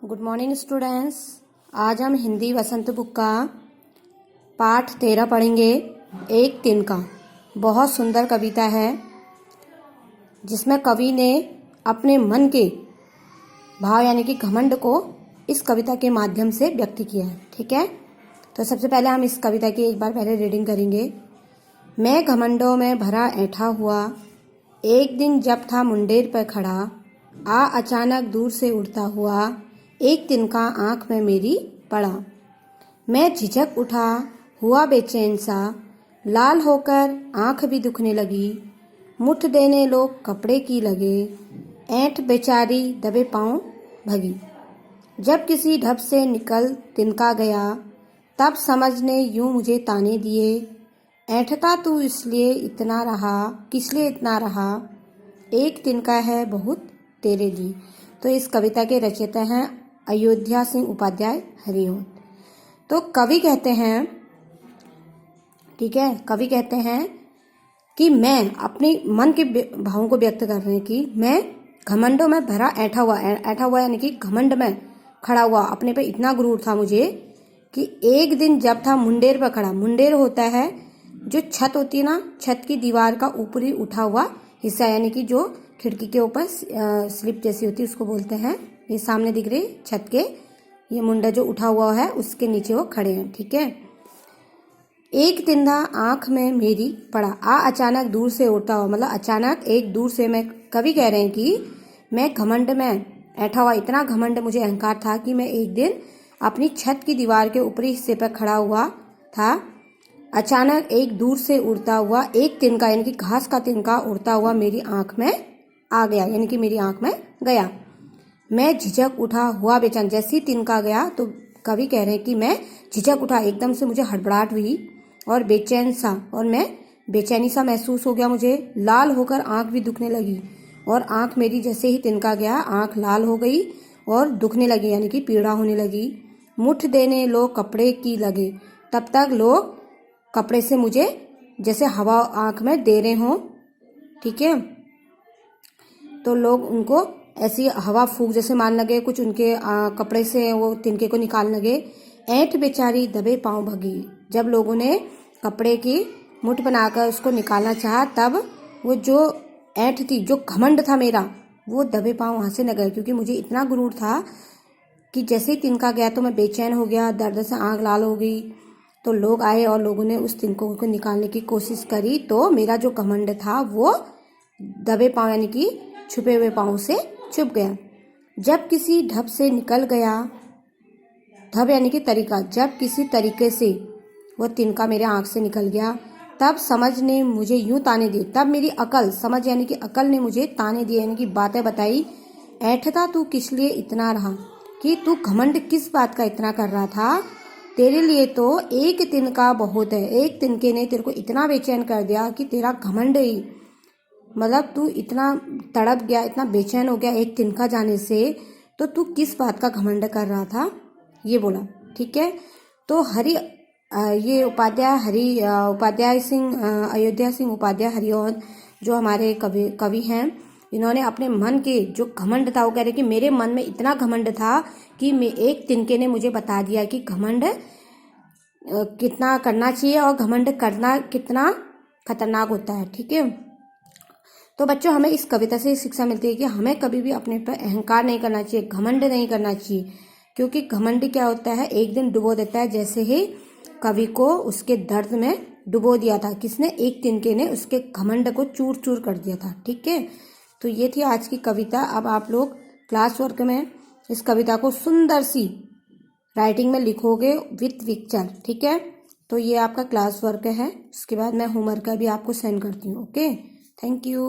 Good morning students. आज हम हिंदी वसंत book का पाठ 13 पढ़ेंगे। एक तिनका बहुत सुंदर कविता है जिसमें कवि ने अपने मन के भाव यानी कि घमंड को इस कविता के माध्यम से व्यक्त किया है। ठीक है, तो सबसे पहले हम इस कविता की एक बार पहले रीडिंग करेंगे। मैं घमंडों में भरा ऐठा हुआ, एक दिन जब था मुंडेर पर खड़ा, आ अचानक दूर से उड़ता हुआ, एक तिनका आंख में मेरी पड़ा। मैं झिझक उठा, हुआ बेचैन सा, लाल होकर आंख भी दुखने लगी। मुठ देने लोग कपड़े की लगे, ऐंठ बेचारी दबे पांव भगी। जब किसी ढब से निकल तिनका गया, तब समझने यूं मुझे ताने दिए, ऐंठता तू इसलिए इतना रहा, किसलिए इतना रहा, एक तिनका है बहुत तेरे लिए। तो इस कविता के रचयिता हैं अयोध्या सिंह उपाध्याय हरिओं। तो कवि कहते हैं, ठीक है, कवि कहते हैं कि मैं अपने मन के भावों को व्यक्त कर रहे हैं कि मैं घमंडों में भरा ऐठा हुआ यानी कि घमंड में खड़ा हुआ, अपने पे इतना गुरूर था मुझे कि एक दिन जब था मुंडेर पर खड़ा। मुंडेर होता है जो छत होती है ना, छत की दीवार का ऊपरी उठा हुआ हिस्सा, यानी कि जो खिड़की के ऊपर स्लिप जैसी होती है उसको बोलते हैं। ये सामने दिख रही छत के, ये मुंडा जो उठा हुआ है उसके नीचे वो खड़े हैं। ठीक है, एक तिनका आंख में मेरी पड़ा, आ अचानक दूर से उड़ता हुआ, मतलब अचानक एक दूर से। मैं कवि कह रहे हैं कि मैं घमंड में ऐठा हुआ, इतना घमंड मुझे अहंकार था कि मैं एक दिन अपनी छत की दीवार के ऊपरी हिस्से पर खड़ा हुआ था। अचानक एक दूर से उड़ता हुआ एक तिनका यानी कि घास का तिनका उड़ता हुआ मेरी आंख में आ गया, यानी कि मेरी आंख में गया। मैं झिझक उठा, हुआ बेचैन। जैसे ही तिनका गया तो कवि कह रहे हैं कि मैं झिझक उठा, एकदम से मुझे हड़बड़ाहट हुई और बेचैन सा, और मैं बेचैनी सा महसूस हो गया मुझे। लाल होकर आंख भी दुखने लगी, और आंख मेरी जैसे ही तिनका गया आंख लाल हो गई और दुखने लगी, यानी कि पीड़ा होने लगी। मुठ देने लोग कपड़े की लगे, तब तक लोग कपड़े से मुझे जैसे हवा आंख में दे रहे हों। ठीक है, तो लोग उनको ऐसी हवा फूंक जैसे मान लगे, कुछ उनके कपड़े से वो तिनके को निकालने लगे। ऐंठ बेचारी दबे पांव भगी। जब लोगों ने कपड़े की मुठ बनाकर उसको निकालना चाहा, तब वो जो ऐंठ थी, जो घमंड था मेरा, वो दबे पांव वहां से न गए, क्योंकि मुझे इतना गुरूर था कि जैसे ही तिनका गया तो मैं बेचैन हो गया, दर्द से आंख लाल हो गई। तो लोग आए और लोगों ने उस तिनकों को निकालने की कोशिश करी, तो मेरा जो घमंड था वो दबे पांव यानी कि छुपे हुए पांव से छुप गया। जब किसी ढब से निकल गया, ढब यानी कि तरीका, जब किसी तरीके से वो तिनका मेरे आंख से निकल गया, तब समझ ने मुझे यूं ताने दिए, तब मेरी अकल, समझ यानी कि अकल ने मुझे ताने दिए, यानी कि बातें बताई। ऐठता तू किस लिए इतना रहा, कि तू घमंड किस बात का इतना कर रहा था, तेरे लिए तो एक तिनका बहुत है। एक तिनके ने तेरे को इतना बेचैन कर दिया कि तेरा घमंड ही, मतलब तू इतना तड़प गया, इतना बेचैन हो गया एक तिनका जाने से, तो तू किस बात का घमंड कर रहा था, ये बोला। ठीक है, तो ये उपाध्याय सिंह अयोध्या सिंह उपाध्याय हरिओं जो हमारे कवि हैं, इन्होंने अपने मन के जो घमंड था, वो कह रहे कि मेरे मन में इतना घमंड था कि एक तिनके ने मुझे बता दिया कि घमंड कितना करना चाहिए और घमंड करना कितना खतरनाक होता है। ठीक है, तो बच्चों हमें इस कविता से शिक्षा मिलती है कि हमें कभी भी अपने पर अहंकार नहीं करना चाहिए, घमंड नहीं करना चाहिए, क्योंकि घमंड क्या होता है, एक दिन डुबो देता है। जैसे ही कवि को उसके दर्द में डुबो दिया था, किसने, एक तिनके ने उसके घमंड को चूर चूर कर दिया था। ठीक है, तो ये थी आज की कविता। अब आप लोग क्लास वर्क में इस कविता को सुंदर सी राइटिंग में लिखोगे विथ पिक्चर। ठीक है, तो ये आपका क्लास वर्क है, उसके बाद मैं होमवर्क का भी आपको सेंड करती हूँ। Okay, thank you.